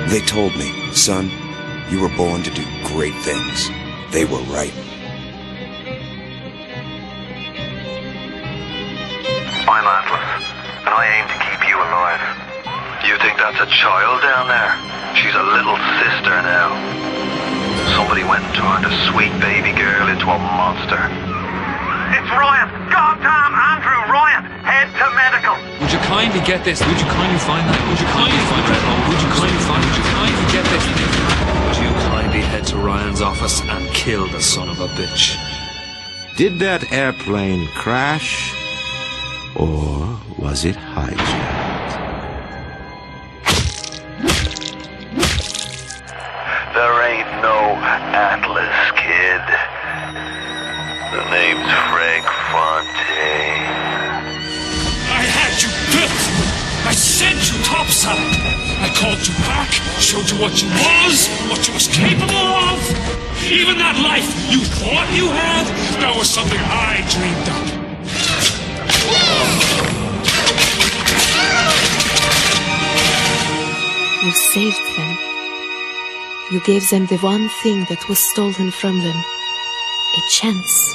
They told me, son, you were born to do great things. They were right. I'm Atlas, and I aim to keep you alive. You think that's a child down there? She's a little sister now. Somebody went and turned a sweet baby girl into a monster. It's Ryan! Goddamn Andrew Ryan! Head to medical! Would you kindly get this? Would you kindly find that? Would you kindly find that? Would you kindly find? Would you kindly get this? Would you kindly head to Ryan's office and kill the son of a bitch? Did that airplane crash? Or was it hijacked? There ain't no Atlas, kid. The name's Frank Fontaine. I had you built! I sent you topside! I called you back, showed you what you was capable of! Even that life you thought you had, that was something I dreamed up. You saved them. You gave them the one thing that was stolen from them. A chance.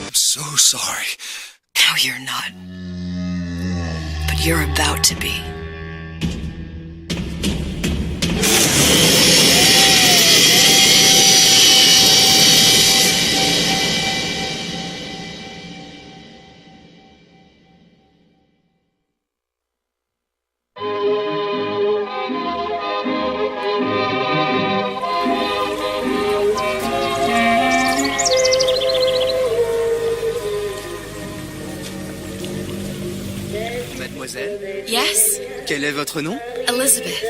I'm so sorry. No, you're not. But you're about to be. Mademoiselle, Yes? quel est votre nom? Elizabeth.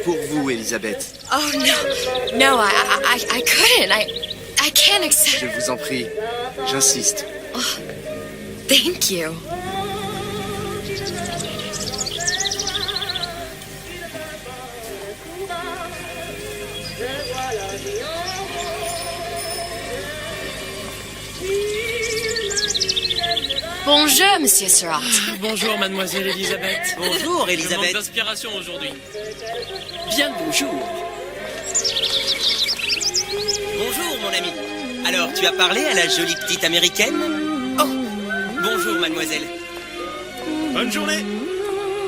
Pour vous, Elizabeth. Oh, no. No, I couldn't. I can't accept... Je vous en prie, j'insiste. Oh, thank you. Bonjour, Monsieur Surratt. Bonjour, mademoiselle Elisabeth. Bonjour, Elisabeth. Je manque d'inspiration aujourd'hui. Bien le bonjour. Bonjour, mon ami. Alors, tu as parlé à la jolie petite américaine? Oh, bonjour, mademoiselle. Bonne journée.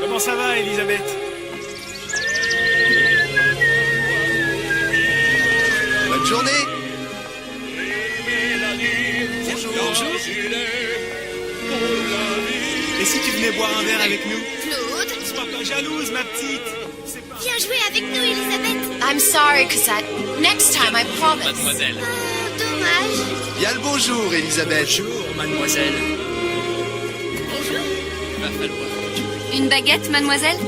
Comment ça va, Elisabeth? Bonne journée. Bonjour. Et si tu venais boire un verre avec nous? Claude? Sois pas jalouse, ma petite. Viens jouer avec nous, Elisabeth. I'm sorry, Cassette. Next time, I promise. Mademoiselle. Dommage. Bien le bonjour, Elizabeth. Bonjour, mademoiselle. Bonjour. Il va falloir que tu... Une baguette, mademoiselle?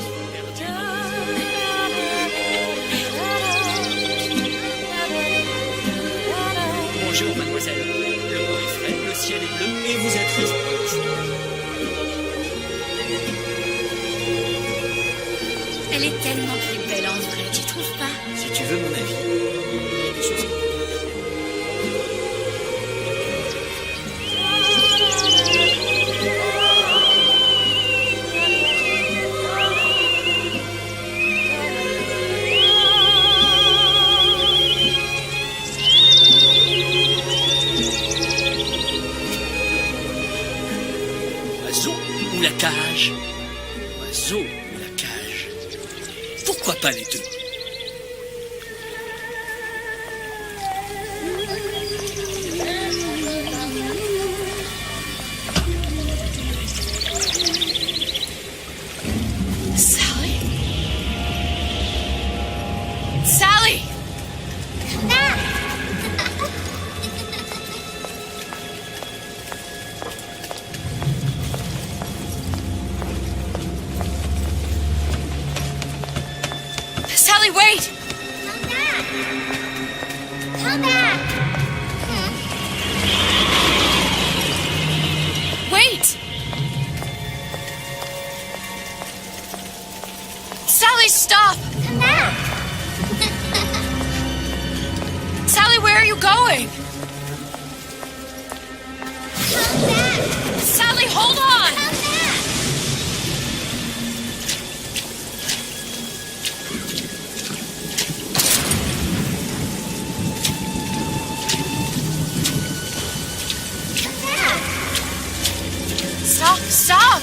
Bonjour, mademoiselle. Le vent est frais, le ciel est bleu et vous êtes triste. Elle est tellement plus belle en vrai, tu trouves pas? Si tu veux mon avis, il y a des choses... Oiseau ou la cage? Oiseau ou la cage? Pourquoi pas les deux? Sally? Sally! Sally, wait! Come back. Wait! Sally, stop! Come back. Sally, where are you going? Come back. Sally, hold on! Come back. Stop! Stop!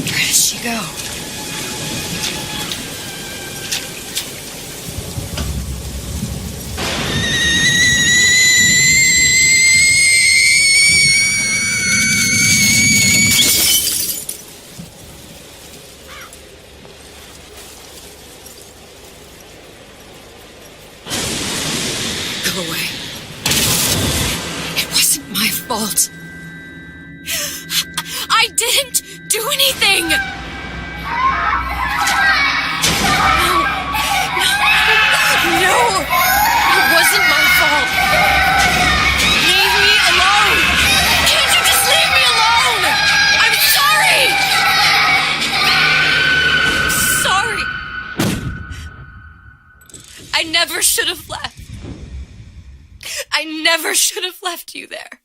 Where did she go? Away. It wasn't my fault. I didn't do anything. No, it wasn't my fault. Leave me alone. Can't you just leave me alone? I'm sorry. I never should have left. I never should have left you there.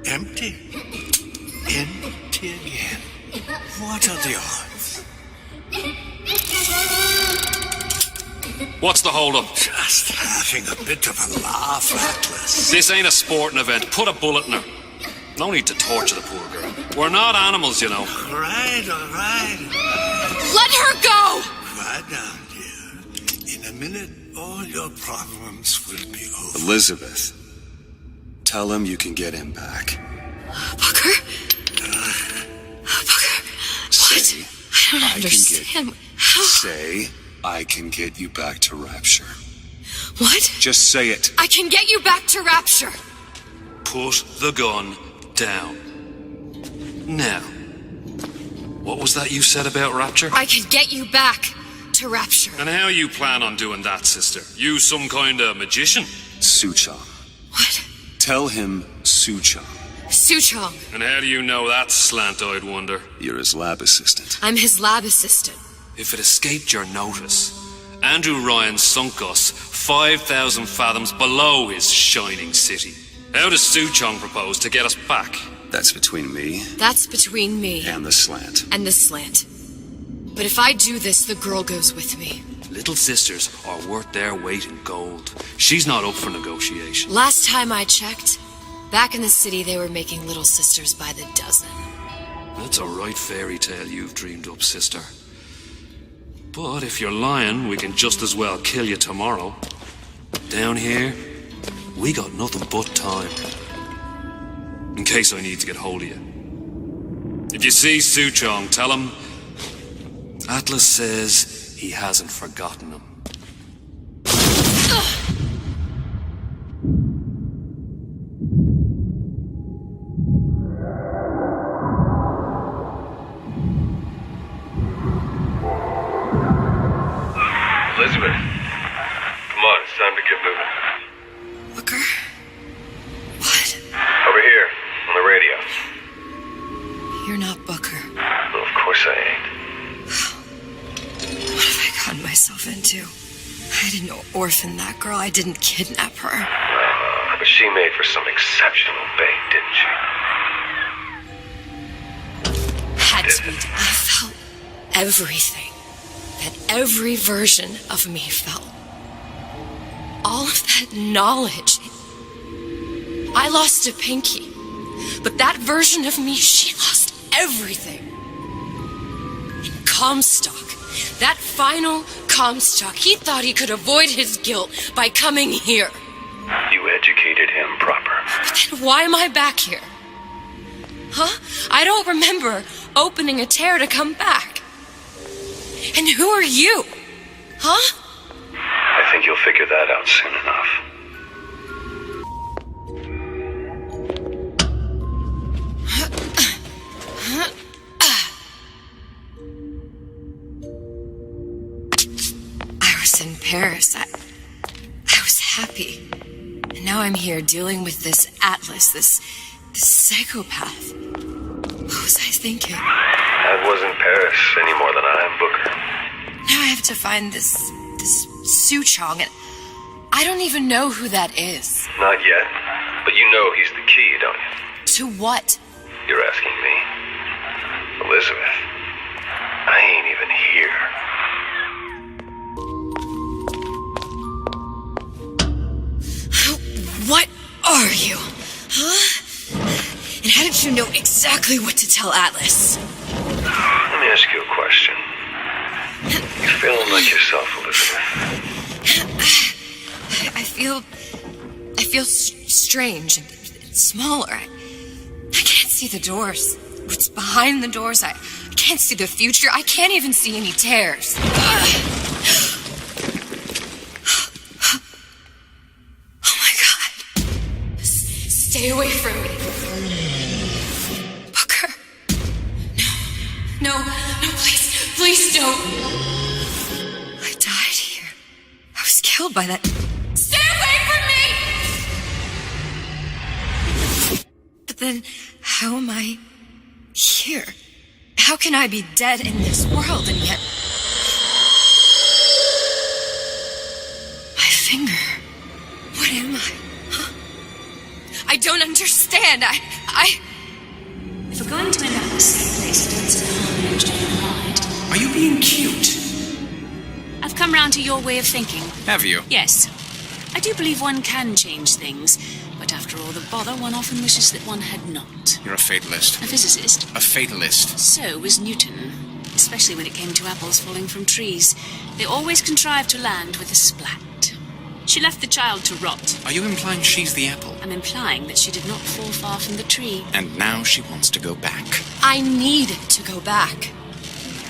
Empty? Empty again. What are the odds? What's the hold-up? Just having a bit of a laugh, Atlas. This ain't a sporting event. Put a bullet in her. No need to torture the poor girl. We're not animals, you know. All right. Let her go! Quiet down, dear. In a minute, all your problems will be over. Elizabeth, tell him you can get him back. Booker? Booker, Say, what? I don't understand. How? Say, I can get you back to Rapture. What? Just say it. I can get you back to Rapture. Put the gun down. Now, what was that you said about Rapture? I can get you back to Rapture. And how you plan on doing that, sister? You some kind of magician? Suchong. What? Tell him Suchong. Suchong. And how do you know that, slant-eyed wonder? You're his lab assistant. I'm his lab assistant. If it escaped your notice, Andrew Ryan sunk us 5,000 fathoms below his shining city. How does Suchong propose to get us back? That's between me. That's between me. And the slant. And the slant. But if I do this, the girl goes with me. Little sisters are worth their weight in gold. She's not up for negotiation. Last time I checked, back in the city they were making little sisters by the dozen. That's a right fairy tale you've dreamed up, sister. But if you're lying, we can just as well kill you tomorrow. Down here, we got nothing but time. In case I need to get hold of you. If you see Suchong, tell him Atlas says he hasn't forgotten him. Elizabeth, come on, it's time to get moving. Booker? What? Over here, on the radio. You're not Booker. Well, of course I ain't. What have I gotten myself into? I didn't orphan that girl. I didn't kidnap her. But she made for some exceptional bait, didn't she? Had to be. I felt everything that every version of me felt. All of that knowledge. I lost a pinky. But that version of me, she lost everything. In Comstock, that final Comstock, he thought he could avoid his guilt by coming here. You educated him proper. But then why am I back here? Huh? I don't remember opening a tear to come back. And who are you? Huh? I think you'll figure that out soon enough. I was in Paris. I was happy. And now I'm here dealing with this Atlas, this psychopath. What was I thinking? That wasn't Paris any more than I am Booker. Now I have to find this Suchong, and I don't even know who that is. Not yet, but you know he's the key, don't you? To what? You're asking me. Elizabeth, I ain't even here. What are you? Huh? And how did you know exactly what to tell Atlas? Let me ask you a question. You feeling like yourself, Elizabeth? I feel strange and smaller. I can't see the doors. What's behind the doors? I can't see the future. I can't even see any tears. Oh my God. Stay away from me. Booker. No, please don't. I died here. I was killed by that. Stay away from me! But then, how am I here? How can I be dead in this world and yet... My finger. What am I? Huh? I don't understand. If we're going to end up in the same place, don't sit home and hide. Are you being cute? I've come round to your way of thinking. Have you? Yes. I do believe one can change things, but after all the bother, one often wishes that one had not. You're a fatalist. A physicist. A fatalist. So was Newton, especially when it came to apples falling from trees. They always contrived to land with a splat. She left the child to rot. Are you implying she's the apple? I'm implying that she did not fall far from the tree. And now she wants to go back. I need to go back.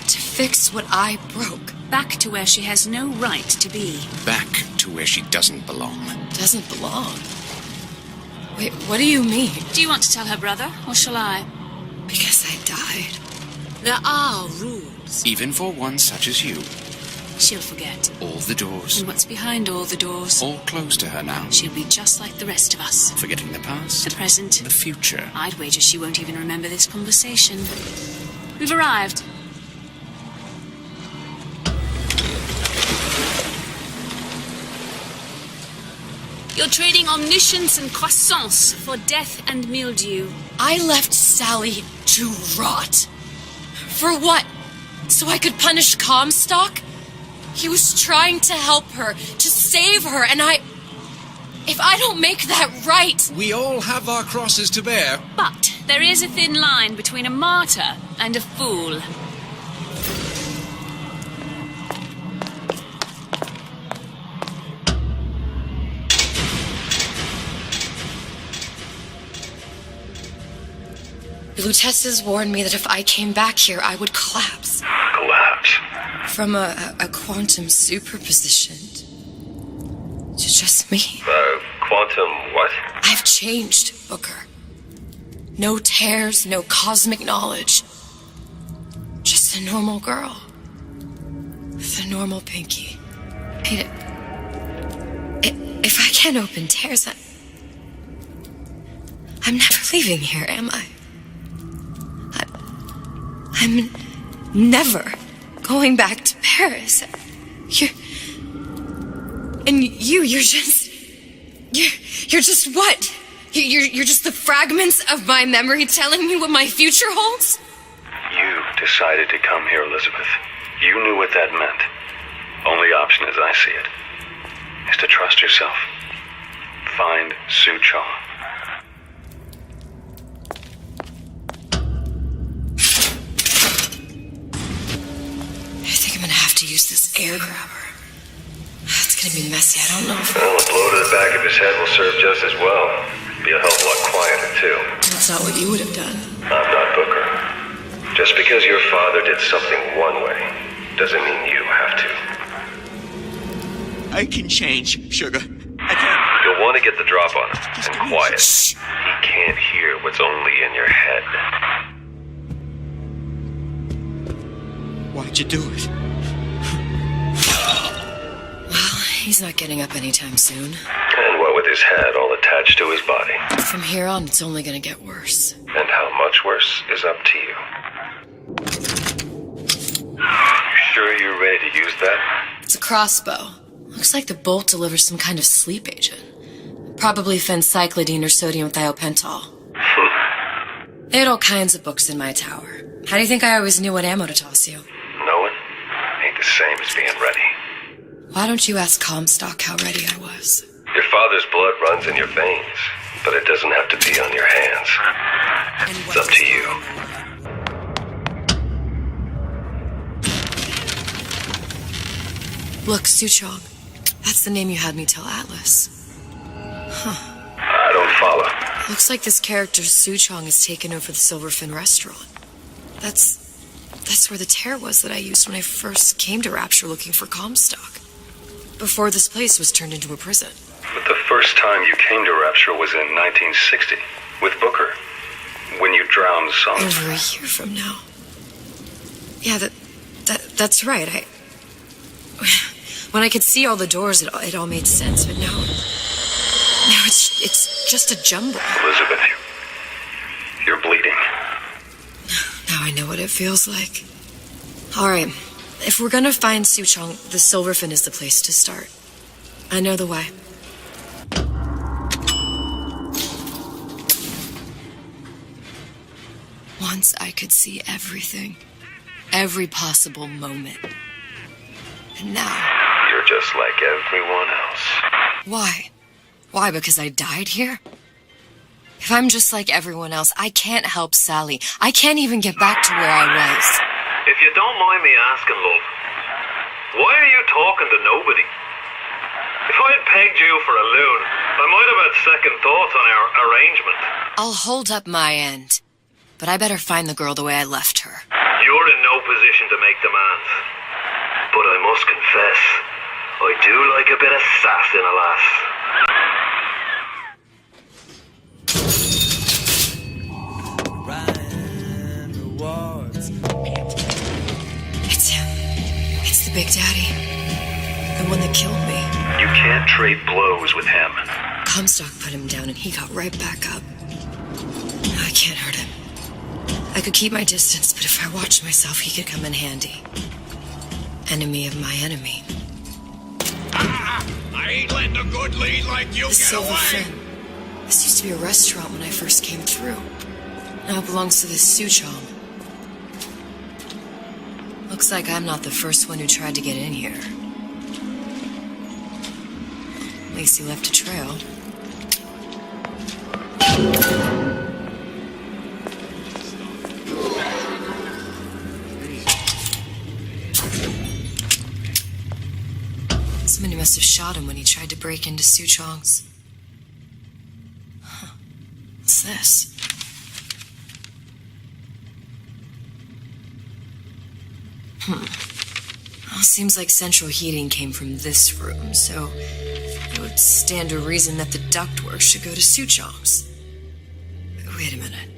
To fix what I broke. Back to where she has no right to be. Back to where she doesn't belong. Doesn't belong? Wait, what do you mean? Do you want to tell her brother, or shall I? Because I died. There are rules. Even for one such as you. She'll forget. All the doors. And what's behind all the doors? All closed to her now. She'll be just like the rest of us. Forgetting the past. The present. The future. I'd wager she won't even remember this conversation. We've arrived. You're trading omniscience and croissance for death and mildew. I left Sally to rot. For what? So I could punish Comstock? He was trying to help her, to save her, and if I don't make that right... We all have our crosses to bear. But there is a thin line between a martyr and a fool. Lutesses warned me that if I came back here, I would collapse. Collapse? From a quantum superposition to just me. Quantum what? I've changed, Booker. No tears, no cosmic knowledge. Just a normal girl. With a normal pinky. If I can't open tears, I'm never leaving here, am I? I'm never going back to Paris. You're just what? You're just the fragments of my memory telling me what my future holds? You decided to come here, Elizabeth. You knew what that meant. Only option, as I see it, is to trust yourself. Find Suchong. To use this air grabber. It's gonna be messy. I don't know if... Well, a blow to the back of his head will serve just as well. Be a hell of a lot quieter, too. That's not what you would have done. I'm not Booker. Just because your father did something one way, doesn't mean you have to. I can change, Sugar. I can. You'll want to get the drop on him, and quiet. He can't hear what's only in your head. Why'd you do it? He's not getting up anytime soon. And what with his head all attached to his body. From here on, it's only gonna get worse. And how much worse is up to you. You sure sure you're ready to use that? It's a crossbow. Looks like the bolt delivers some kind of sleep agent. Probably phencyclidine or sodium thiopental. They had all kinds of books in my tower. How do you think I always knew what ammo to toss you? Knowing ain't the same as being ready. Why don't you ask Comstock how ready I was? Your father's blood runs in your veins, but it doesn't have to be on your hands. It's up to you. Look, Suchong. That's the name you had me tell Atlas. Huh. I don't follow. Looks like this character Suchong has taken over the Silverfin restaurant. That's where the tear was that I used when I first came to Rapture looking for Comstock. Before this place was turned into a prison. But the first time you came to Rapture was in 1960, with Booker, when you drowned some... Over a year from now. Yeah, that's right. When I could see all the doors, it all made sense, but now it's just a jumble. Elizabeth, you're bleeding. Now I know what it feels like. All right, if we're gonna find Suchong, the Silverfin is the place to start. I know the way. Once I could see everything. Every possible moment. And now... You're just like everyone else. Why? Why, because I died here? If I'm just like everyone else, I can't help Sally. I can't even get back to where I was. If you don't mind me asking, love, why are you talking to nobody? If I had pegged you for a loon, I might have had second thoughts on our arrangement. I'll hold up my end. But I better find the girl the way I left her. You're in no position to make demands. But I must confess, I do like a bit of sass in a lass. It's him. It's the Big Daddy. The one that killed me. You can't trade blows with him. Comstock put him down and he got right back up. I can't hurt him. I could keep my distance, but if I watched myself, he could come in handy. Enemy of my enemy. I ain't letting a good lead like you The get away. Silverfin. This used to be a restaurant when I first came through. Now it belongs to this Suchong. Looks like I'm not the first one who tried to get in here. At least he left a trail. Somebody must have shot him when he tried to break into Suchong's. Huh. What's this? Well, seems like central heating came from this room, so it would stand to reason that the ductwork should go to Suchong's. Wait a minute.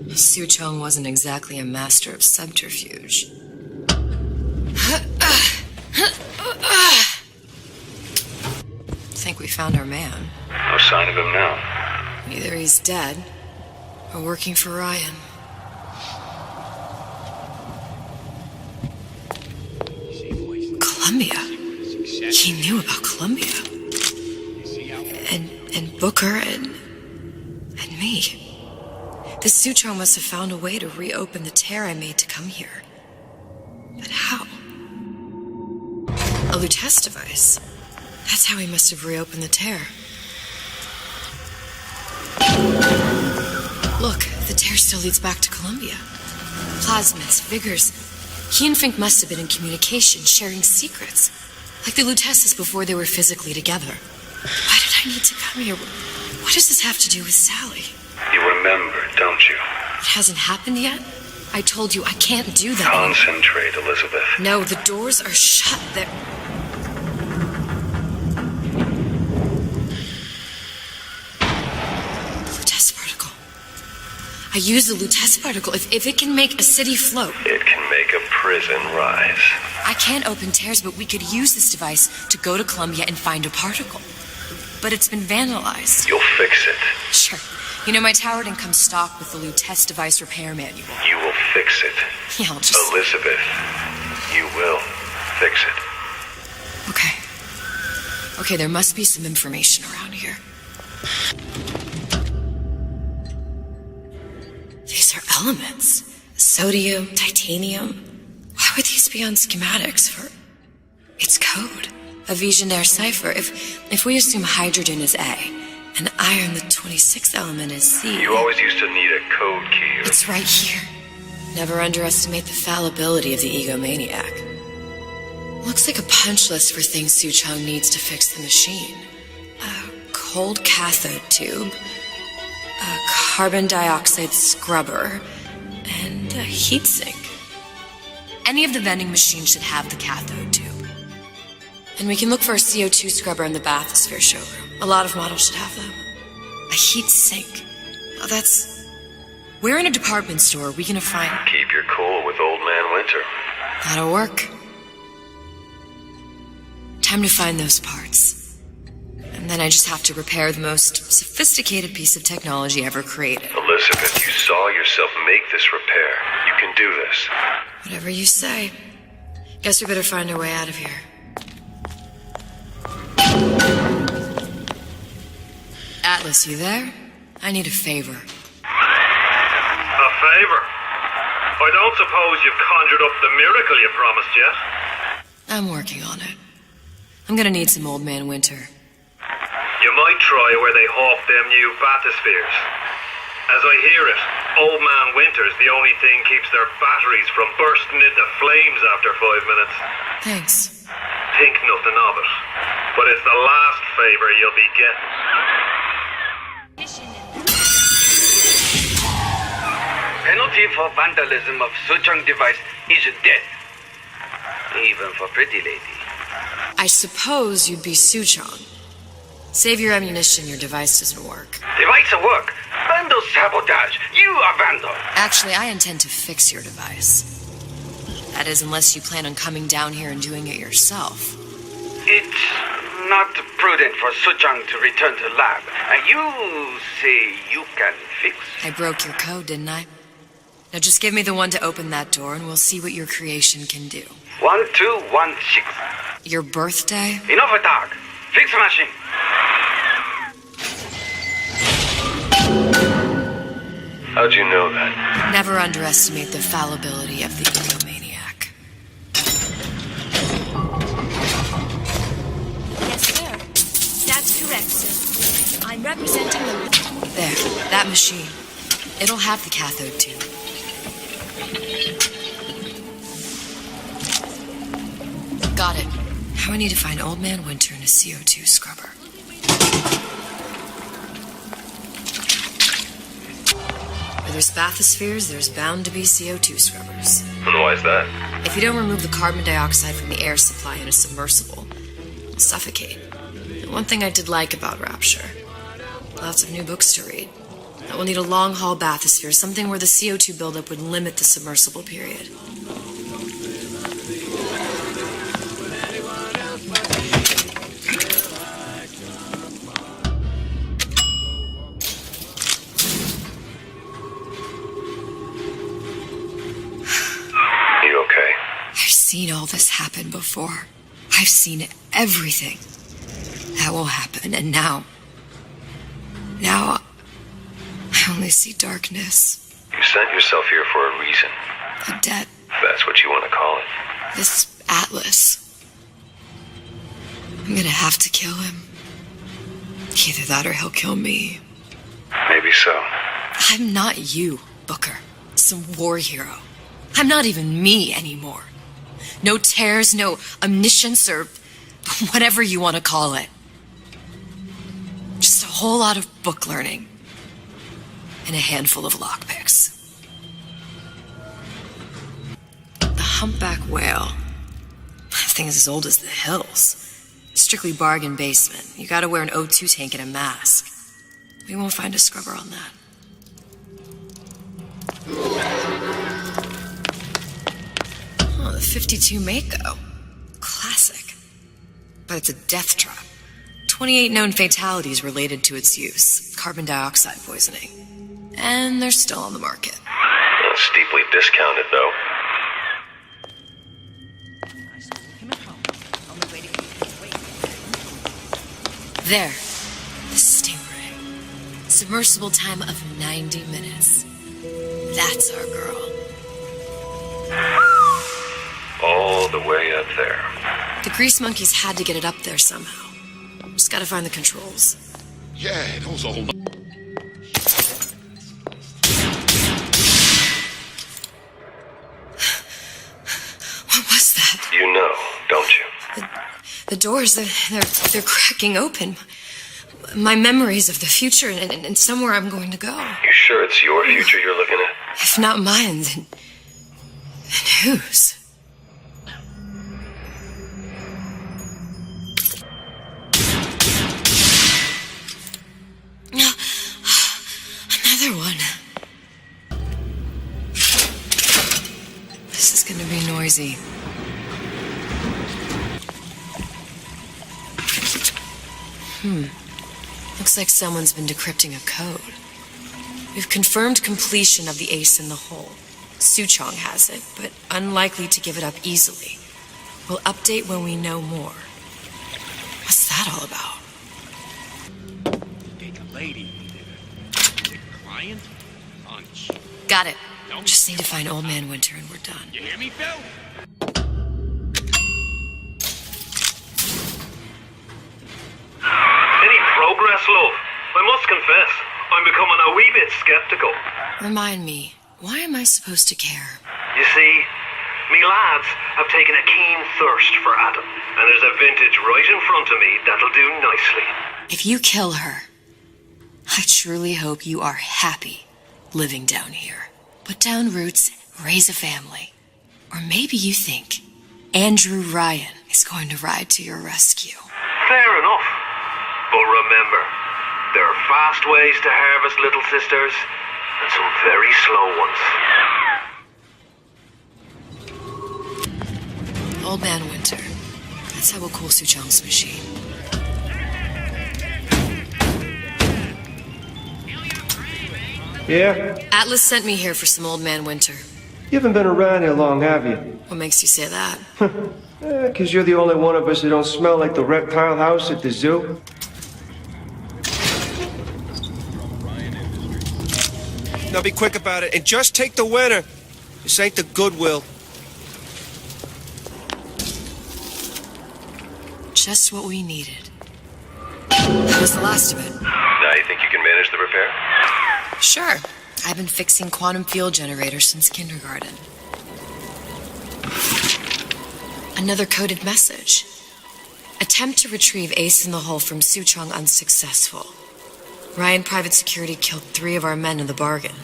Suchong wasn't exactly a master of subterfuge. Think we found our man. No sign of him now. Either he's dead or working for Ryan. Columbia. He knew about Columbia. And Booker and me. This Suchong must have found a way to reopen the tear I made to come here. But how? A Lutece device. That's how he must have reopened the tear. Look, the tear still leads back to Columbia. Plasmids, vigors. He and Fink must have been in communication, sharing secrets. Like the Luteces before they were physically together. Why did I need to come here? What does this have to do with Sally? You remember, don't you? It hasn't happened yet? I told you I can't do that. Concentrate, Elizabeth. No, the doors are shut. They're... Lutece particle. I use the Lutece particle. If it can make a city float... It can make a prison rise. I can't open tears, but we could use this device to go to Columbia and find a particle. But it's been vandalized. You'll fix it. Sure. You know, my tower didn't come stocked with the Lutece device repair manual. You will fix it. Yeah, I'll just... Elizabeth, you will fix it. Okay. Okay, there must be some information around here. These are elements. Sodium, titanium. Why would these be on schematics for... It's code. A Visionaire cipher. If we assume hydrogen is A, and iron, the 26th element, is C... You always used to need a code key. It's right here. Never underestimate the fallibility of the egomaniac. Looks like a punch list for things Suchong needs to fix the machine. A cold cathode tube, a carbon dioxide scrubber, and a heatsink. Any of the vending machines should have the cathode tube. And we can look for a CO2 scrubber in the bathysphere showroom. A lot of models should have them. A heatsink. Oh, that's... Where in a department store are we gonna find... Keep your cool with Old Man Winter. That'll work. Time to find those parts. And then I just have to repair the most sophisticated piece of technology ever created. Elizabeth, you saw yourself make this repair. You can do this. Whatever you say. Guess we better find our way out of here. Atlas, you there? I need a favor. A favor? I don't suppose you've conjured up the miracle you promised yet? I'm working on it. I'm gonna need some Old Man Winter. You might try where they hawk them new bathyspheres. As I hear it, Old Man Winter's the only thing keeps their batteries from bursting into flames after 5 minutes. Thanks. Think nothing of it. But it's the last favor you'll be getting. Penalty for vandalism of Suchong device is death. Even for pretty lady. I suppose you'd be Suchong. Save your ammunition, your device doesn't work. Device work. Vandal sabotage. You are vandal. Actually, I intend to fix your device. That is, unless you plan on coming down here and doing it yourself. It's not prudent for Suchong to return to lab. And you say you can fix? I broke your code, didn't I? Now just give me the one to open that door and we'll see what your creation can do. 1216. Your birthday? Enough talk. Fix the machine. How'd you know that? Never underestimate the fallibility of the egomaniac. Yes, sir. That's correct, sir. I'm representing the... There, that machine. It'll have the cathode tube. Got it. Now I need to find Old Man Winter and a CO2 scrubber. Where there's bathyspheres, there's bound to be CO2 scrubbers. And why is that? If you don't remove the carbon dioxide from the air supply in a submersible, it'll suffocate. And one thing I did like about Rapture, lots of new books to read. We'll need a long-haul bathysphere, something where the CO2 buildup would limit the submersible period. You okay? I've seen all this happen before. I've seen everything that will happen, and now I only see darkness. You sent yourself here for a reason. A debt. That's what you want to call it. This Atlas. I'm gonna have to kill him. Either that or he'll kill me. Maybe so. I'm not you, Booker. Some war hero. I'm not even me anymore. No tears, no omniscience, or whatever you want to call it. Just a whole lot of book learning. And a handful of lockpicks. The humpback whale. That thing is as old as the hills. Strictly bargain basement. You gotta wear an O2 tank and a mask. We won't find a scrubber on that. Oh, the 52 Mako. Classic. But it's a death trap. 28 known fatalities related to its use. Carbon dioxide poisoning. And they're still on the market. Steeply discounted, though. There. The stingray. Submersible time of 90 minutes. That's our girl. All the way up there. The grease monkeys had to get it up there somehow. Just gotta find the controls. Yeah, those old... What was that? You know, don't you? The doors, they're cracking open. My memories of the future and somewhere I'm going to go. You sure it's your future you're looking at? If not mine, then whose? Another one. This is going to be noisy. Looks like someone's been decrypting a code. We've confirmed completion of the ace in the hole. Suchong has it, but unlikely to give it up easily. We'll update when we know more. What's that all about? Take a lady. Take a client. Punch. Got it. Just need to find Old Man Winter and we're done. You hear me, Phil? Any progress, love? I must confess, I'm becoming a wee bit skeptical. Remind me, why am I supposed to care? You see, me lads have taken a keen thirst for Adam, and there's a vintage right in front of me that'll do nicely. If you kill her, I truly hope you are happy living down here. Put down roots, raise a family. Or maybe you think Andrew Ryan is going to ride to your rescue. Fair enough. But remember, there are fast ways to harvest little sisters, and some very slow ones. Old Man Winter. That's how we'll cool Suchong's machine. Yeah? Atlas sent me here for some Old Man Winter. You haven't been around here long, have you? What makes you say that? 'Cause you're the only one of us that don't smell like the reptile house at the zoo. Now be quick about it, and just take the winner. This ain't the Goodwill. Just what we needed. That was the last of it. Now you think you can manage the repair? Sure. I've been fixing quantum field generators since kindergarten. Another coded message. Attempt to retrieve Ace in the Hole from Suchong unsuccessful. Ryan Private Security killed 3 of our men in the bargain.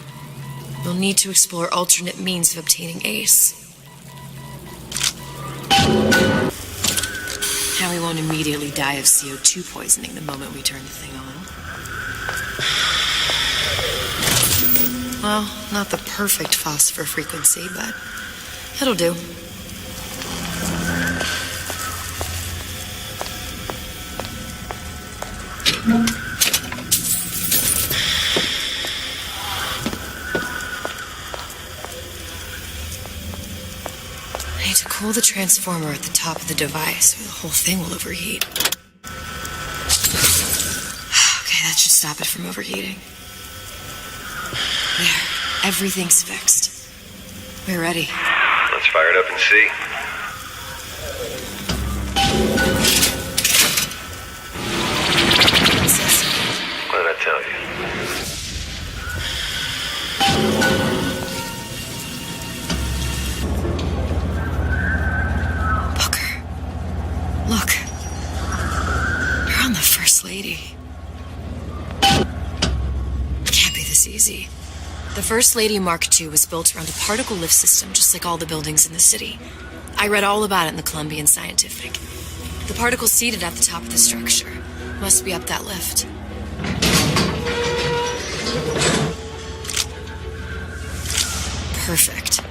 We'll need to explore alternate means of obtaining Ace. Now we won't immediately die of CO2 poisoning the moment we turn the thing on. Well, not the perfect phosphor frequency, but it'll do. I need to cool the transformer at the top of the device, or the whole thing will overheat. Okay, that should stop it from overheating. There, everything's fixed. We're ready. Let's fire it up and see. What did I tell you? Booker. Look. You're on the First Lady. Can't be this easy. The First Lady Mark II was built around a particle lift system just like all the buildings in the city. I read all about it in the Columbian Scientific. The particle's seated at the top of the structure. Must be up that lift. Perfect.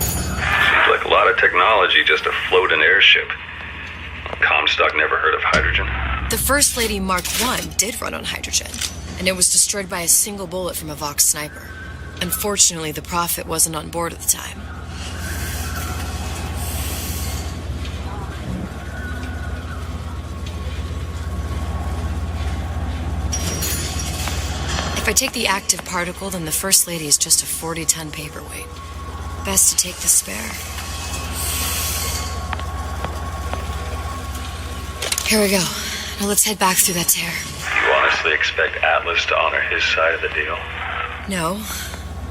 Seems like a lot of technology just to float an airship. Comstock never heard of hydrogen. The First Lady Mark I did run on hydrogen, and it was destroyed by a single bullet from a Vox sniper. Unfortunately, the Prophet wasn't on board at the time. If I take the active particle, then the First Lady is just a 40-ton paperweight. Best to take the spare. Here we go. Now let's head back through that tear. You honestly expect Atlas to honor his side of the deal? No,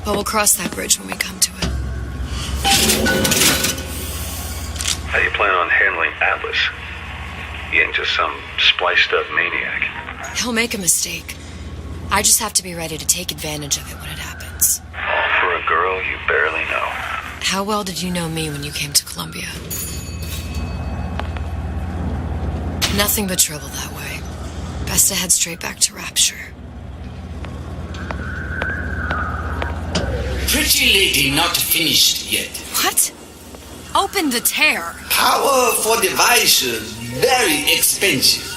but we'll cross that bridge when we come to it. How do you plan on handling Atlas? He ain't just some spliced-up maniac. He'll make a mistake. I just have to be ready to take advantage of it when it happens. All for a girl you barely know. How well did you know me when you came to Columbia? Nothing but trouble that way. Best to head straight back to Rapture. Pretty lady not finished yet. What? Open the tear. Powerful devices, very expensive.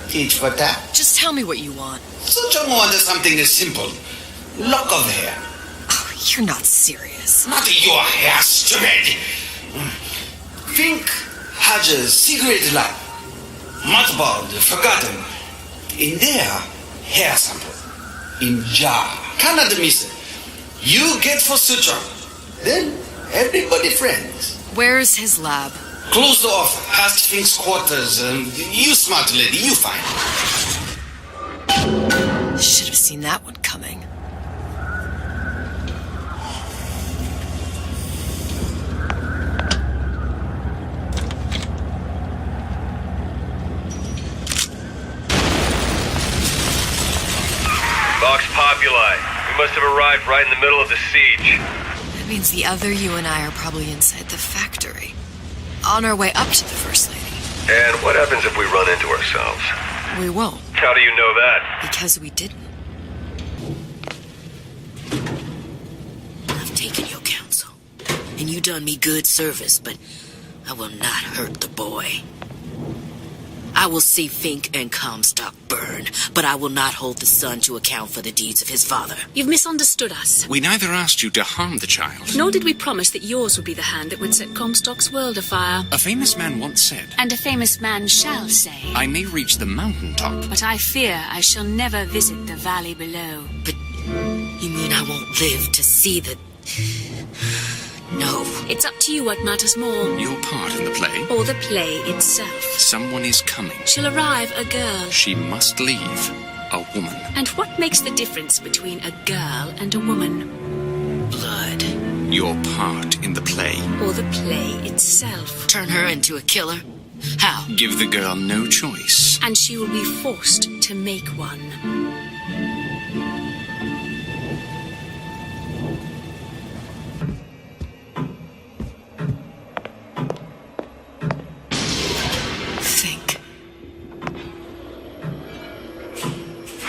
Teach for that. Just tell me what you want. Such a wonder something is simple. Lock of hair. Oh, you're not serious. Not your hair, stupid. Think has a secret lab. Mothballed, forgotten. In there, hair sample. In jar. Cannot miss it. You get for suture. Then everybody friends. Where's his lab? Closed off, past Fink's quarters. You smart lady, you find. Should have seen that one coming. Vox Populi. We must have arrived right in the middle of the siege. That means the other you and I are probably inside the factory. On our way up to the First Lady. And what happens if we run into ourselves? We won't. How do you know that? Because we didn't. I've taken your counsel, and you done me good service, but I will not hurt the boy. I will see Fink and Comstock burn, but I will not hold the son to account for the deeds of his father. You've misunderstood us. We neither asked you to harm the child. Nor did we promise that yours would be the hand that would set Comstock's world afire. A famous man once said, And a famous man shall say, I may reach the mountaintop, but I fear I shall never visit the valley below. But you mean I won't live to see the... No. It's up to you what matters more. Your part in the play? Or the play itself. Someone is coming. She'll arrive, a girl. She must leave, a woman. And what makes the difference between a girl and a woman? Blood. Your part in the play. Or the play itself. Turn her into a killer? How? Give the girl no choice. And she will be forced to make one.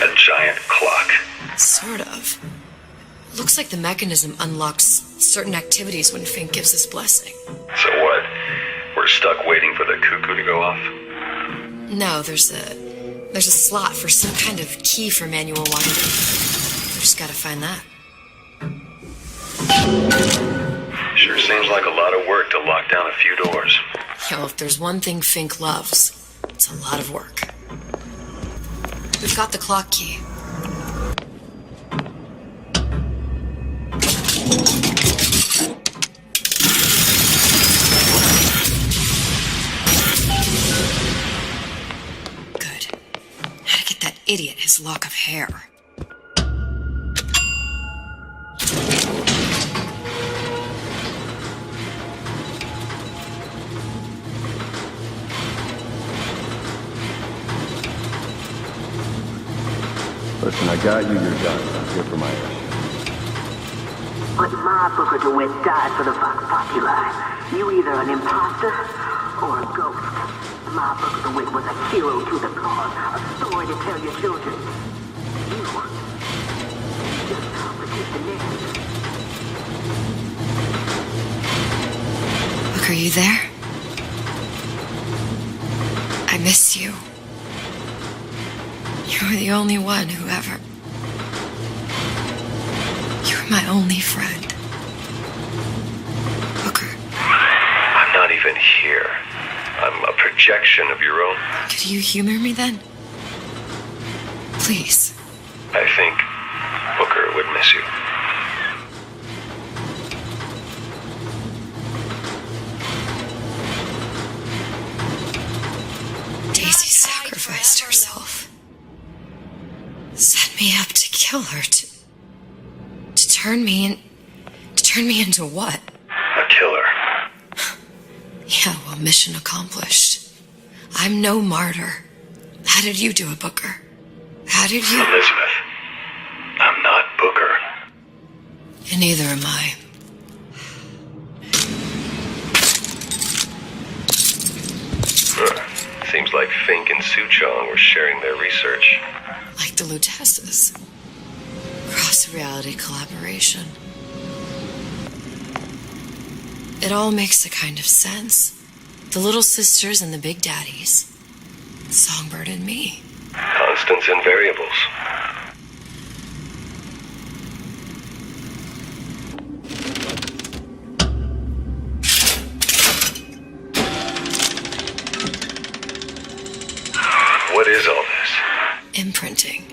A giant clock. Sort of. Looks like the mechanism unlocks certain activities when Fink gives his blessing. So what? We're stuck waiting for the cuckoo to go off? No, there's a slot for some kind of key for manual winding. We just gotta find that. Sure seems like a lot of work to lock down a few doors. Yo, if there's one thing Fink loves, it's a lot of work. We've got the clock key. Good. How to get that idiot his lock of hair. Listen, I got you your gun. I'm here for my issue. But my Booker DeWitt died for the Vox Populi. You either an imposter or a ghost. My Booker DeWitt was a hero to the cause, a story to tell your children. You just complicated the narrative. Look, are you there? I miss you. You were the only one who ever... You were my only friend. Booker. I'm not even here. I'm a projection of your own. Could you humor me then? Please. I think Booker would miss you. Daisy sacrificed herself. Set me up to kill her, to turn me into what? A killer. Yeah, well, mission accomplished. I'm no martyr. How did you do it, Booker? How did you... Elizabeth, I'm not Booker. And neither am I. Seems like Fink and Suchong were sharing their research. Like the Lutesses. Cross-reality collaboration. It all makes a kind of sense. The little sisters and the big daddies. Songbird and me. Constants and variables. What is all this? Imprinting.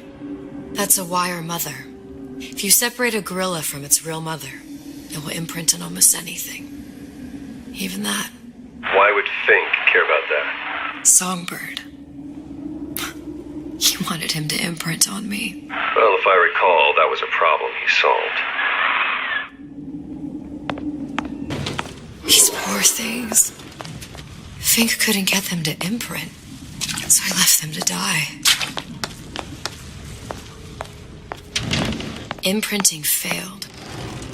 That's a wire mother. If you separate a gorilla from its real mother, it will imprint on almost anything. Even that. Why would Fink care about that? Songbird. He wanted him to imprint on me. Well, if I recall, that was a problem he solved. These poor things. Fink couldn't get them to imprint, so I left them to die. Imprinting failed.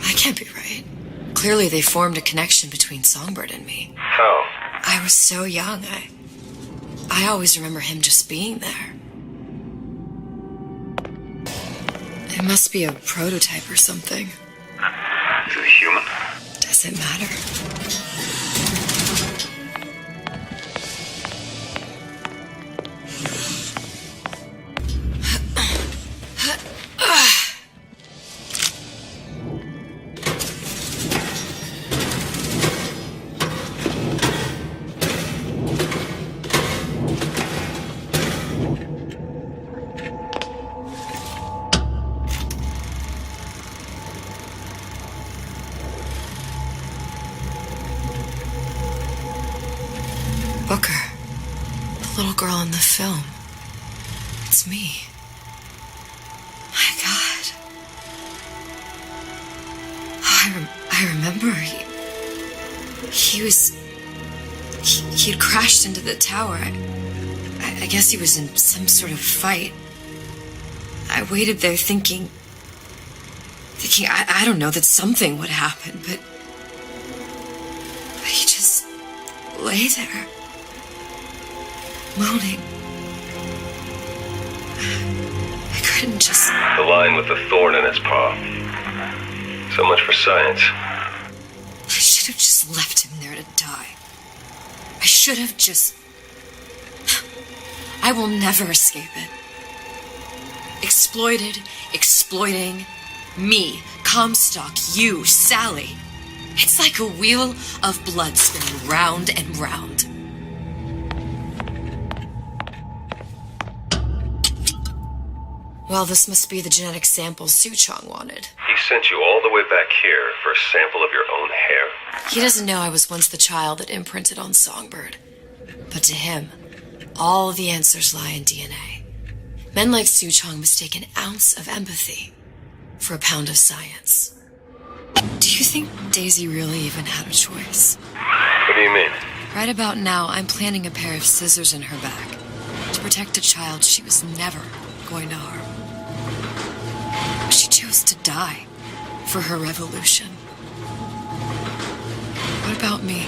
I can't be right. Clearly they formed a connection between Songbird and me. How? I was so young, I always remember him just being there. It must be a prototype or something. Is it human? Does it matter? Booker, the little girl in the film. It's me. My God. Oh, I remember he'd crashed into the tower. I guess he was in some sort of fight. I waited there thinking I don't know, that something would happen, but he just lay there. Moaning. I couldn't just... The lion with the thorn in its paw. So much for science. I should have just left him there to die. I should have just... I will never escape it. Exploited, exploiting, me, Comstock, you, Sally. It's like a wheel of blood spinning round and round. Well, this must be the genetic sample Suchong wanted. He sent you all the way back here for a sample of your own hair? He doesn't know I was once the child that imprinted on Songbird. But to him, all the answers lie in DNA. Men like Suchong mistake an ounce of empathy for a pound of science. Do you think Daisy really even had a choice? What do you mean? Right about now, I'm planting a pair of scissors in her back to protect a child she was never going to harm. She chose to die for her revolution. What about me?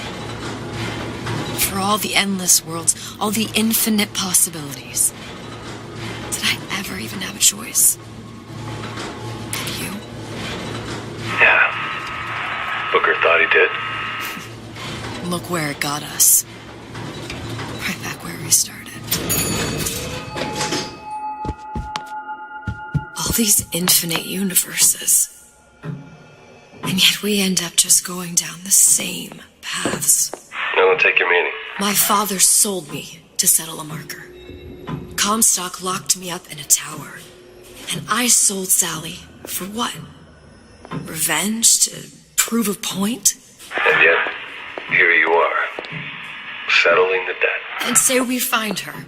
For all the endless worlds, all the infinite possibilities. Did I ever even have a choice? Did you? Yeah. Booker thought he did. Look where it got us. Right back where we started. All these infinite universes. And yet we end up just going down the same paths. I don't take your meaning. My father sold me to settle a marker. Comstock locked me up in a tower. And I sold Sally for what? Revenge? To prove a point? And yet, here you are, settling the debt. And say we find her.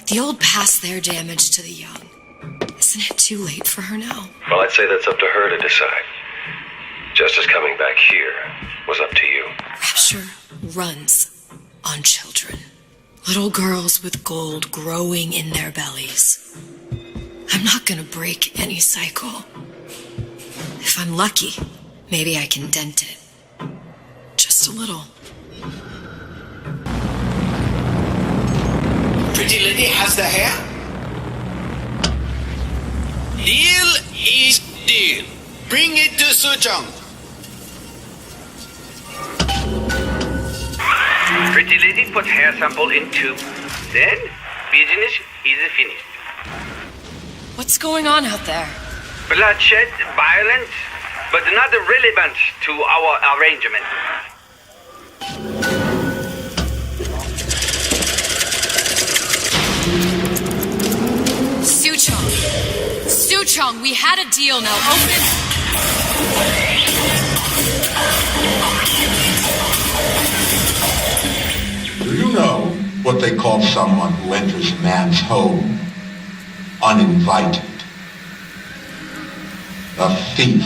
The old past their damage to the young. Isn't it too late for her now? Well, I'd say that's up to her to decide. Just as coming back here was up to you. Rapture runs on children. Little girls with gold growing in their bellies. I'm not gonna break any cycle. If I'm lucky, maybe I can dent it. Just a little. Pretty lady has the hair? Deal is deal. Bring it to Suchong. Pretty lady put hair sample in tube. Then, business is finished. What's going on out there? Bloodshed, violence, but not relevant to our arrangement. Suchong, we had a deal, now open. Do you know what they call someone who enters a man's home uninvited? A thief.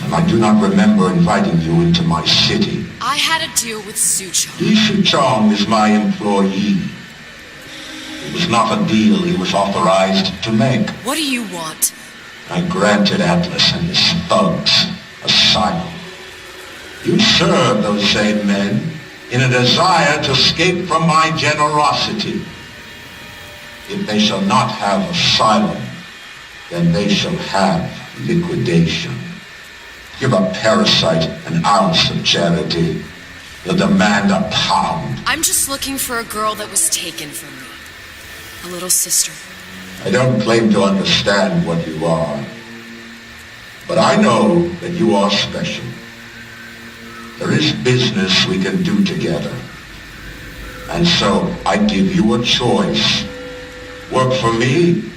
And I do not remember inviting you into my city. I had a deal with Suchong. Suchong is my employee. It was not a deal he was authorized to make. What do you want? I granted Atlas and his thugs asylum. You serve those same men in a desire to escape from my generosity. If they shall not have asylum, then they shall have liquidation. Give a parasite an ounce of charity. They'll demand a pound. I'm just looking for a girl that was taken from me. A little sister. I don't claim to understand what you are, but I know that you are special. There is business we can do together. And so I give you a choice. Work for me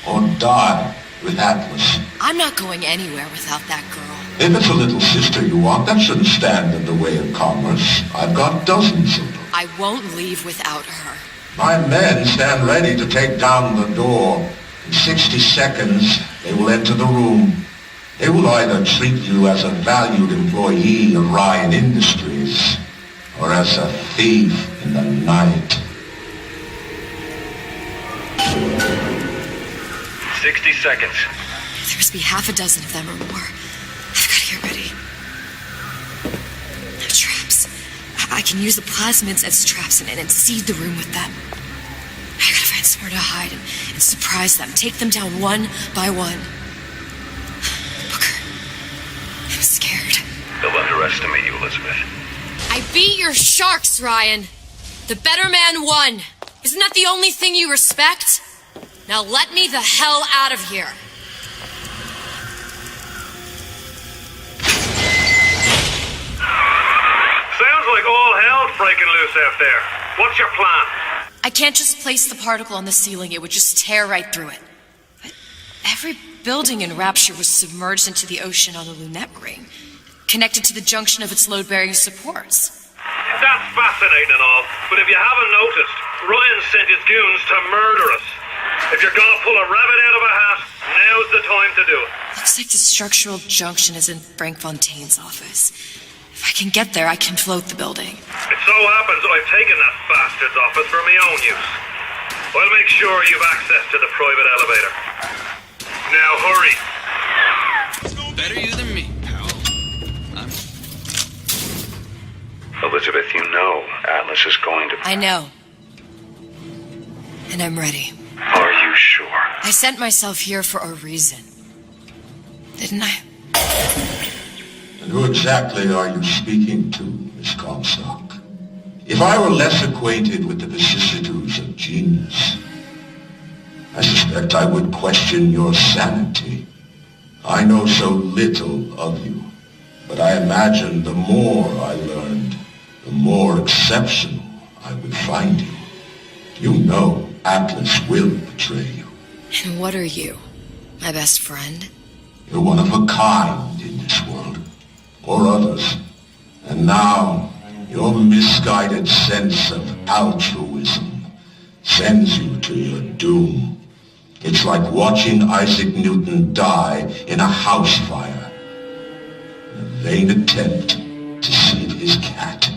or die with Atlas. I'm not going anywhere without that girl. If it's a little sister you want, that shouldn't stand in the way of commerce. I've got dozens of them. I won't leave without her. My men stand ready to take down the door. In 60 seconds, they will enter the room. They will either treat you as a valued employee of Ryan Industries or as a thief in the night. 60 seconds. There must be half a dozen of them or more. I've got to get ready. No traps. I can use the plasmids as traps and seed the room with them. I gotta find somewhere to hide and surprise them. Take them down one by one. Booker, I'm scared. They'll underestimate you, Elizabeth. I beat your sharks, Ryan. The better man won. Isn't that the only thing you respect? Now let me the hell out of here. Sounds like all hell's breaking loose out there. What's your plan? I can't just place the particle on the ceiling. It would just tear right through it. But every building in Rapture was submerged into the ocean on the Lunette ring, connected to the junction of its load-bearing supports. That's fascinating and all, but if you haven't noticed, Ryan sent his goons to murder us. If you're gonna pull a rabbit out of a hat, now's the time to do it. Looks like the structural junction is in Frank Fontaine's office. If I can get there, I can float the building. It so happens I've taken that bastard's office for my own use. I'll make sure you've access to the private elevator. Now hurry. Better you than me, pal. Elizabeth, you know Atlas is going to... I know. And I'm ready. Are you sure? I sent myself here for a reason. Didn't I? And who exactly are you speaking to, Miss Comstock? If I were less acquainted with the vicissitudes of genius, I suspect I would question your sanity. I know so little of you, but I imagine the more I learned, the more exceptional I would find you. You know Atlas will betray you. And what are you? My best friend? You're one of a kind in this world. Or others. And now, your misguided sense of altruism sends you to your doom. It's like watching Isaac Newton die in a house fire. In a vain attempt to save his cat.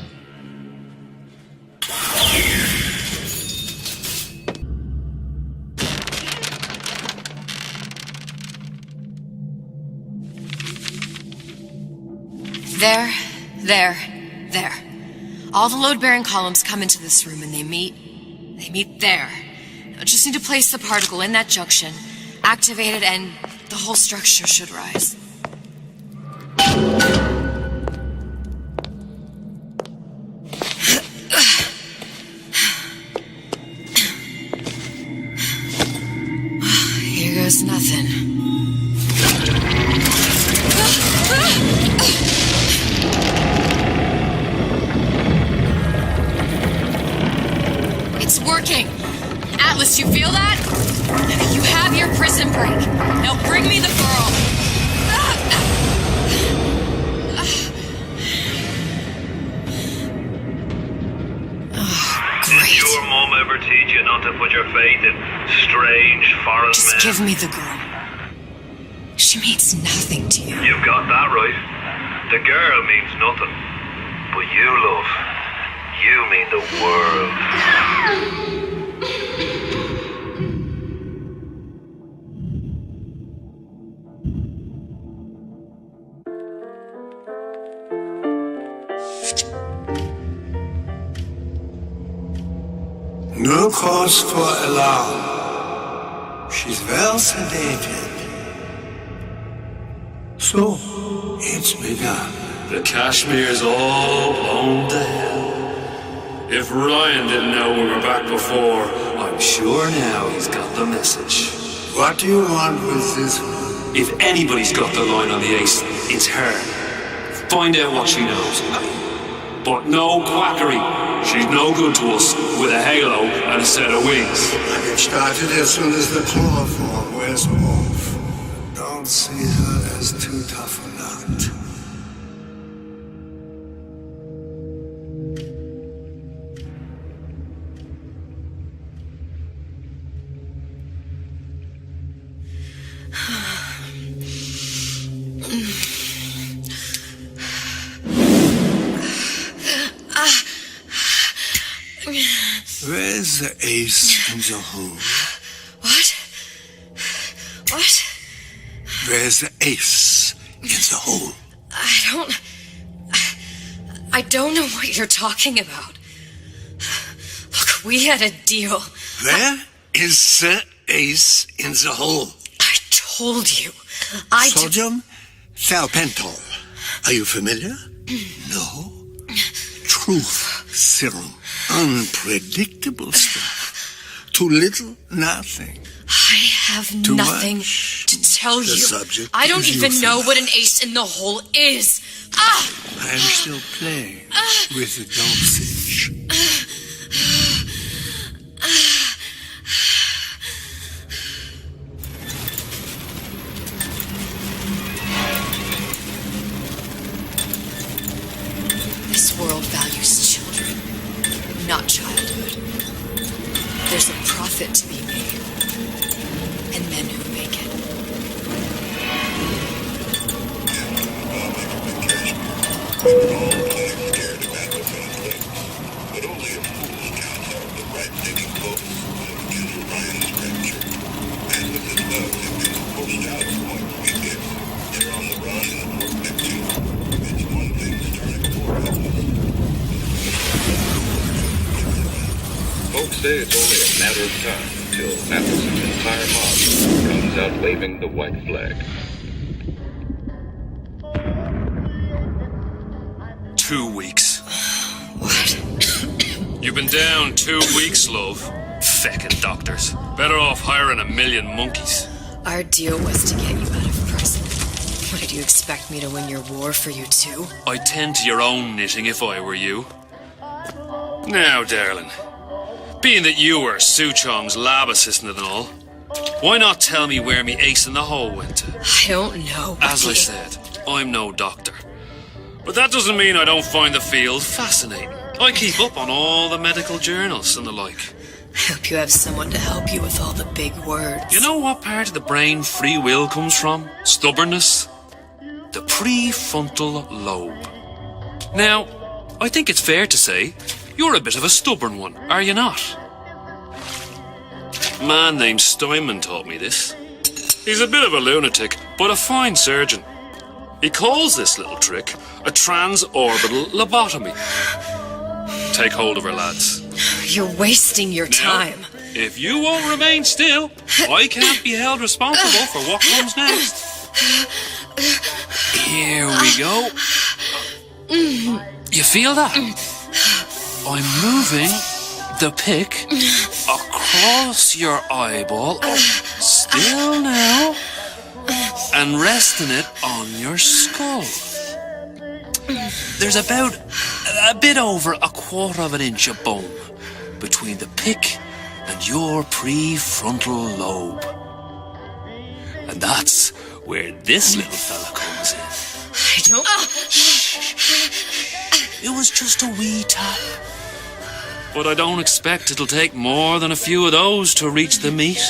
There. All the load-bearing columns come into this room and they meet there. Now just need to place the particle in that junction, activate it, and the whole structure should rise. Here goes nothing. It's working! Atlas, you feel that? You have your prison break. Now bring me the girl. Did your mom ever teach you not to put your faith in strange foreign men? Just give me the girl. She means nothing to you. You've got that right. The girl means nothing. But you, love, you mean the world. No cause for alarm. She's well sedated. So, it's begun. The Kashmir's all blown to hell. If Ryan didn't know we were back before, I'm sure now he's got the message. What do you want with this one? If anybody's got the line on the ace, it's her. Find out what she knows. But no quackery. She's no good to us with a halo and a set of wings. I get started as soon as the chloroform wears off. Don't see her as too tough a nut. Where's the ace in the hole? What? Where's the ace in the hole? I don't know what you're talking about. Look, we had a deal. Where is the ace in the hole? I told you. Sodium thiopental. Are you familiar? No. Truth serum. Unpredictable stuff. Too little, nothing. I have Too nothing much. to tell The you. subject I don't is even know euthanasia. what an ace in the hole is. I'm still playing with the dosage. This world values children, not childhood. There's a profit to be made, and men who make it. Folks say it's only a matter of time until Atlas's entire mob comes out waving the white flag. 2 weeks. What? You've been down 2 weeks, love. Feckin' doctors. Better off hiring 1,000,000 monkeys. Our deal was to get you out of prison. What, did you expect me to win your war for you too? I'd tend to your own knitting if I were you. Now, darling, being that you were Su Chong's lab assistant and all, Why not tell me where me ace in the hole went to? I don't know. As I said, I'm no doctor. But that doesn't mean I don't find the field fascinating. I keep up on all the medical journals and the like. I hope you have someone to help you with all the big words. You know what part of the brain free will comes from? Stubbornness? The prefrontal lobe. Now, I think it's fair to say you're a bit of a stubborn one, are you not? A man named Steinman taught me this. He's a bit of a lunatic, but a fine surgeon. He calls this little trick a transorbital lobotomy. Take hold of her, lads. You're wasting your time. If you won't remain still, I can't be held responsible for what comes next. Here we go. You feel that? I'm moving the pick across your eyeball, still now, and resting it on your skull. There's about a bit over 1/4 of an inch of bone between the pick and your prefrontal lobe. And that's where this little fella comes in. I don't... It was just a wee tap. But I don't expect it'll take more than a few of those to reach the meat.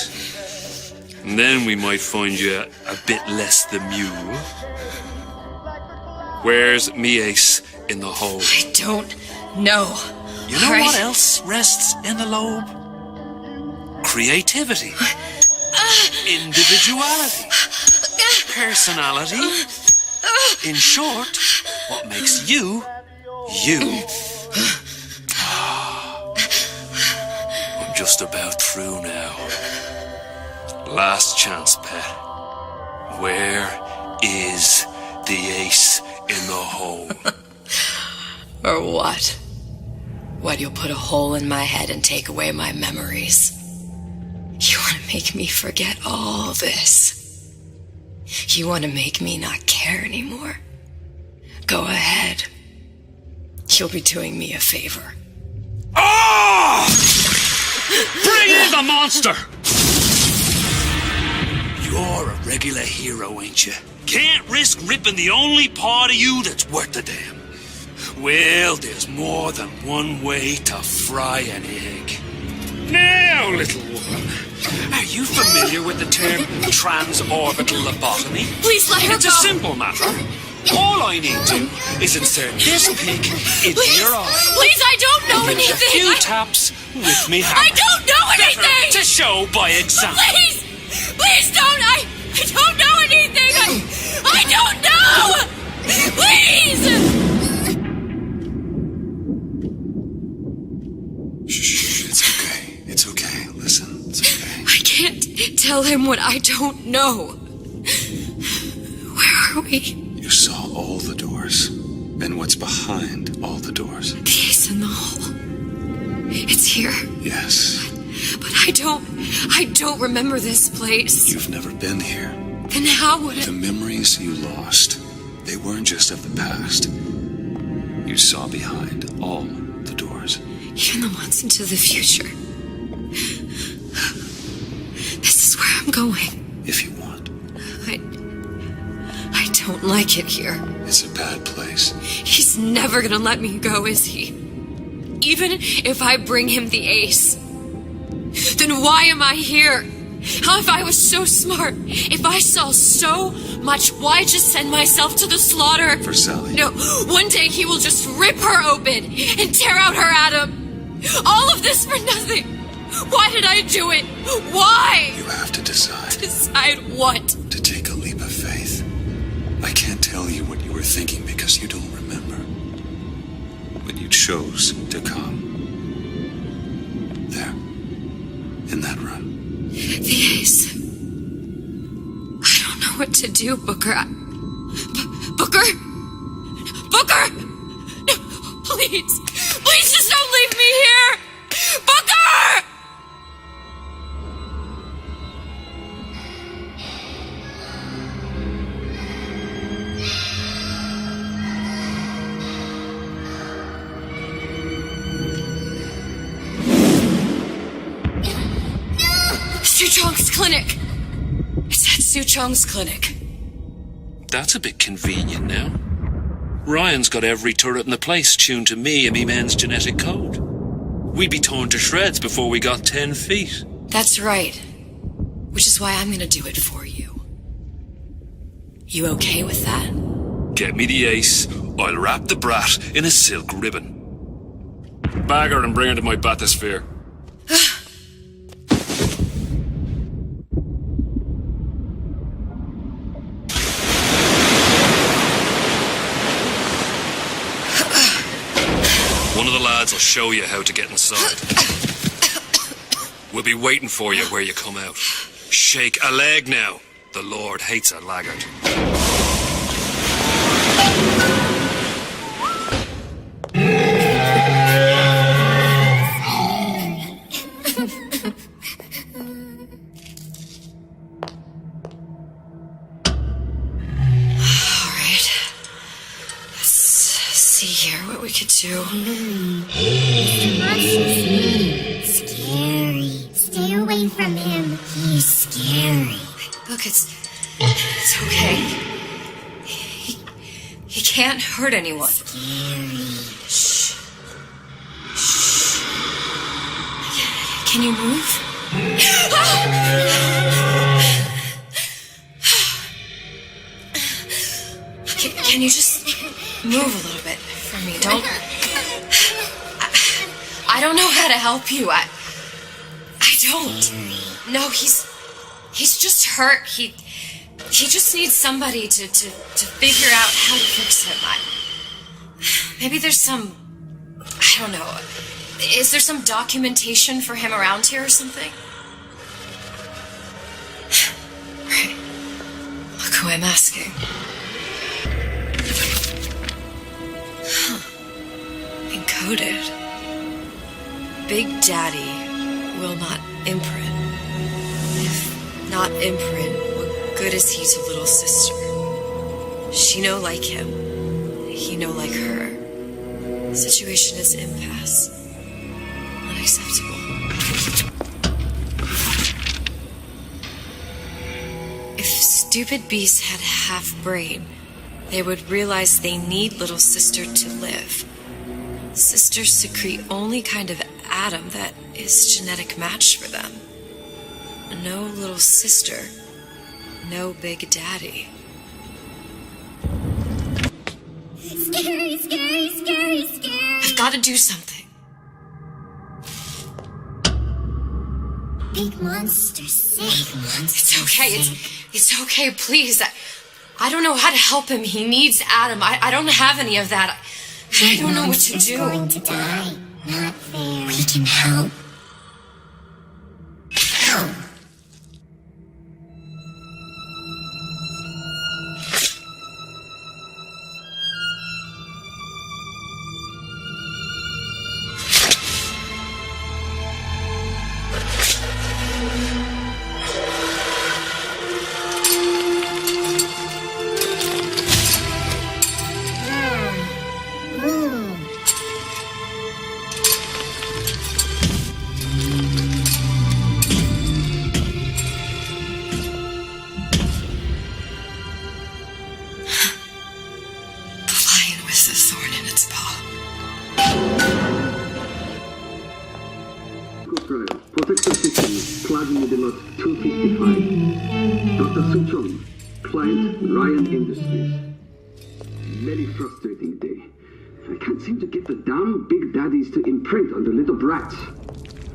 And then we might find you a bit less the mule. Where's me ace in the hole? I don't know. You know what else rests in the lobe? Creativity. Individuality. Personality. In short, what makes you, you. I'm just about through now. Last chance, pet. Where is the ace in the hole? Or what? What, you'll put a hole in my head and take away my memories? You want to make me forget all this? You want to make me not care anymore? Go ahead. You'll be doing me a favor. Oh! Bring in the monster! You're a regular hero, ain't you? Can't risk ripping the only part of you that's worth a damn. Well, there's more than one way to fry an egg. Now, little woman, are you familiar with the term transorbital lobotomy? Please let her It's go. a simple matter. All I need to is insert this pick into your eye. Please, I don't know Give anything. a few taps with me hammer. I don't know anything. To show by example. Please, please don't. I don't know anything. I don't know. Please. Shh, it's okay. It's okay. Listen, it's okay. I can't tell him what I don't know. Where are we? You saw all the doors. And what's behind all the doors? The ace in the hole. It's here. Yes. But I don't remember this place. You've never been here. Then how would it? The memories you lost, they weren't just of the past. You saw behind all the doors. Even the ones into the future. This is where I'm going. If you want. I don't like it here. It's a bad place. He's never gonna let me go, is he? Even if I bring him the ace. Then why am I here? How, if I was so smart, if I saw so much, why just send myself to the slaughter? For Sally. No, one day he will just rip her open and tear out her atom. All of this for nothing. Why did I do it? Why? You have to decide. Decide what? To take a leap of faith. I can't tell you what you were thinking because you don't remember. But you chose to come. There. In that room. The ace. I don't know what to do, Booker. Booker? Booker! No, please. Please just don't leave me here! Booker! Your trunk's clinic. It's at Su Chong's clinic. That's a bit convenient now. Ryan's got every turret in the place tuned to me and me men's genetic code. We'd be torn to shreds before we got 10 feet. That's right. Which is why I'm gonna do it for you. You okay with that? Get me the ace. I'll wrap the brat in a silk ribbon. Bag her and bring her to my bathysphere. One of the lads will show you how to get inside. We'll be waiting for you where you come out. Shake a leg now. The Lord hates a laggard. What we could do. Scary. Stay away from him. He's scary. Look, it's okay. He can't hurt anyone. Scary. Shh. Shh. Can you move? Can you just move a little bit for me? I don't know how to help you. I don't. No, he's just hurt. He just needs somebody to figure out how to fix him. Maybe there's some, I don't know. Is there some documentation for him around here or something? Right. Look who I'm asking. Encoded. Big Daddy will not imprint. If not imprint, what good is he to little sister? She no like him. He no like her. Situation is impasse. Unacceptable. If stupid beasts had half brain, they would realize they need little sister to live. Sisters secrete only kind of atom that is genetic match for them. No little sister, no Big Daddy. Scary, scary, scary, scary. I've got to do something. Big monster, big monster. It's okay. It's okay. Please. I don't know how to help him. He needs Adam. I don't have any of that. I don't know what to do. Going to die. Not fair. We can help. Help. Protector system plugging with the lot 255. Dr. Suchong, client Ryan Industries. Very frustrating day. I can't seem to get the damn big daddies to imprint on the little brats.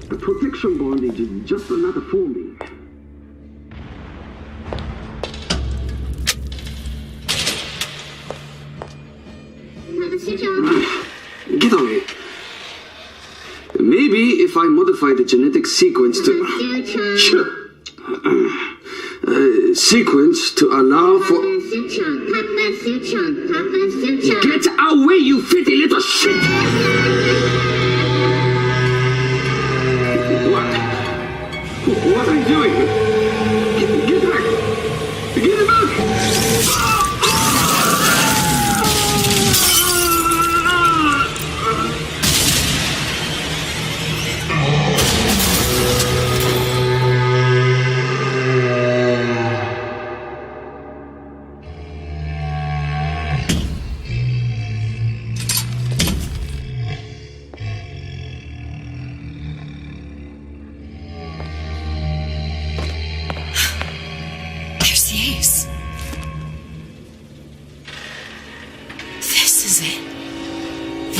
The protection bondage is just another forming. Get away. Maybe if I modify the genetic sequence to allow for. Get away, you filthy little shit! What are you doing? Get back! Get back!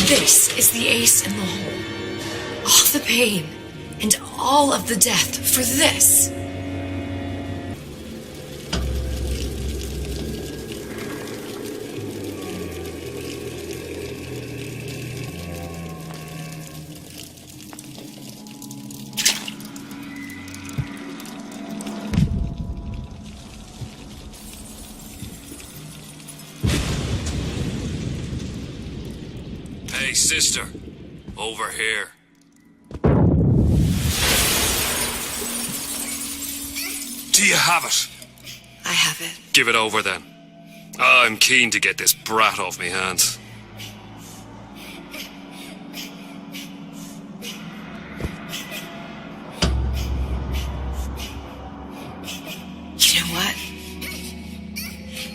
This is the ace in the hole. All the pain and all of the death for this. Hey, sister. Over here. Do you have it? I have it. Give it over then. I'm keen to get this brat off me hands. You know what?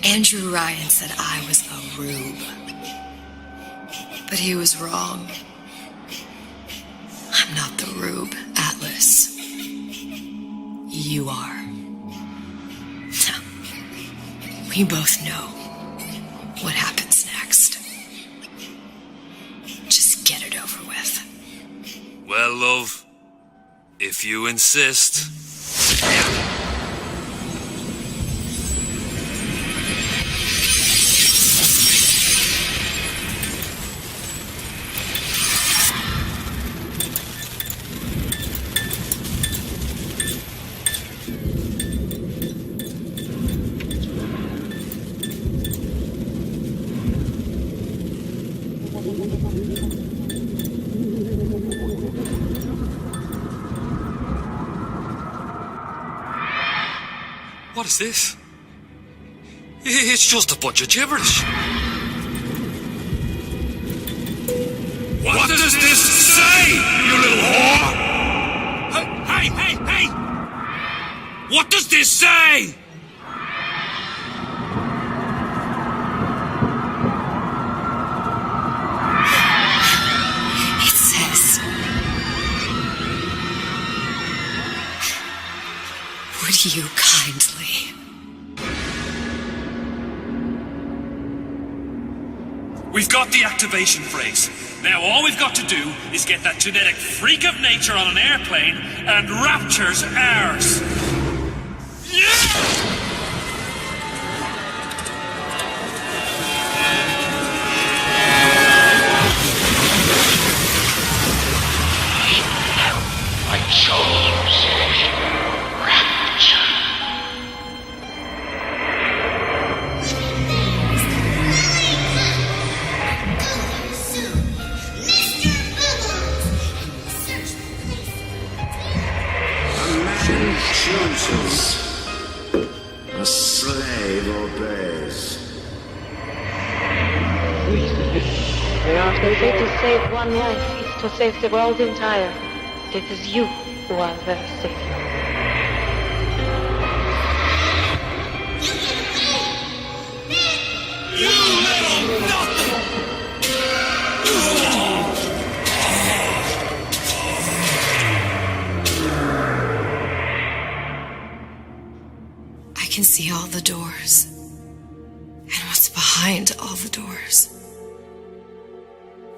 Andrew Ryan said I was a rube. But he was wrong. I'm not the rube, Atlas. You are. No. We both know what happens next. Just get it over with. Well, love, if you insist. What is this? It's just a bunch of gibberish. What does this say, you little whore? Hey! What does this say? It says, would you kindly? We've got the activation phrase. Now all we've got to do is get that genetic freak of nature on an airplane and rapture's ours. I chose rapture. Chooses. A slave obeys. They say to save one life is to save the world entire. It is you who are their savior. You little nothing! I can see all the doors. And what's behind all the doors.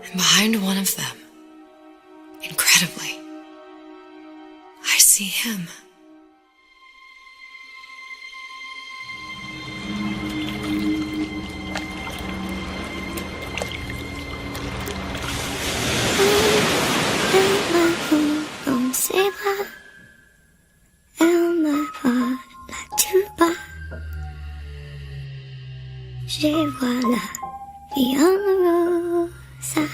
And behind one of them, incredibly, I see him. On ses bras, elle m'apporte la tuba. Je vois la vie en rosa.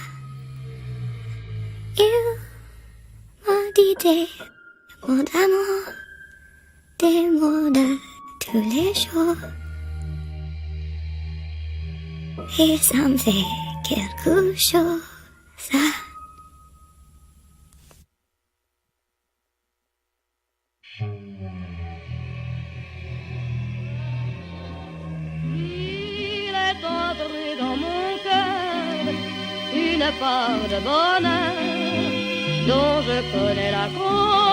Il m'a dit des mots d'amour, des mots de tous les jours. Et ça me fait quelque chose. Il est entré dans mon cœur une part de bonheur dont je connais la cause.